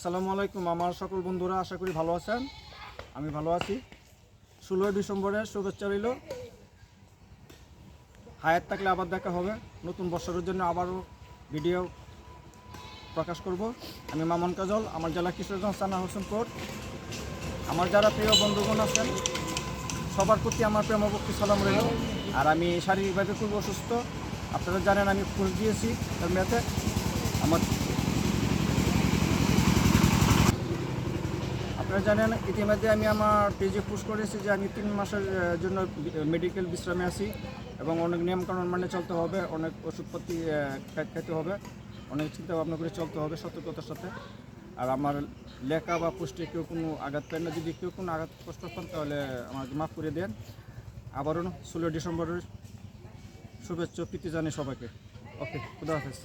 আসসালামু আলাইকুম আমার সকল বন্ধুরা, আশা করি ভালো আছেন। আমি ভালো আছি। 16 ডিসেম্বরের শুভেচ্ছা রইল। হায়াত থাকলে আবার দেখা হবে। নতুন বছরের জন্য আবারও ভিডিও প্রকাশ করব। আমি মামুন কাজল, আমার জেলা কিশোরগঞ্জ, থানা হোসেনপুর। আমার যারা প্রিয় বন্ধুগণ আছেন সবার প্রতি আমার প্রেম ভক্তি সালাম রইল। আর আমি শারীরিকভাবে খুব অসুস্থ। আপনারা জানেন আমি খোঁজ দিয়েছি মেয়েতে। আপনারা জানেন ইতিমধ্যে আমি আমার পেজে পোস্ট করেছি যে আমি 3 মাসের জন্য মেডিকেল বিশ্রামে আছি এবং অনেক নিয়মকানুন মানে চলতে হবে, অনেক ওষুধপাতি খেতে হবে, অনেক চিন্তা ভাবনা করে চলতে হবে সতর্কতার সাথে। আর আমার লেখা বা পোস্টে কেউ কোনো আঘাত পায় না, যদি কেউ কোনো আঘাত কষ্ট পান তাহলে আমাকে মাফ করে দেন। আবারও 16 ডিসেম্বরের শুভেচ্ছা প্রীতি জানাই সবাইকে। ওকে, খুদা হাফেজ।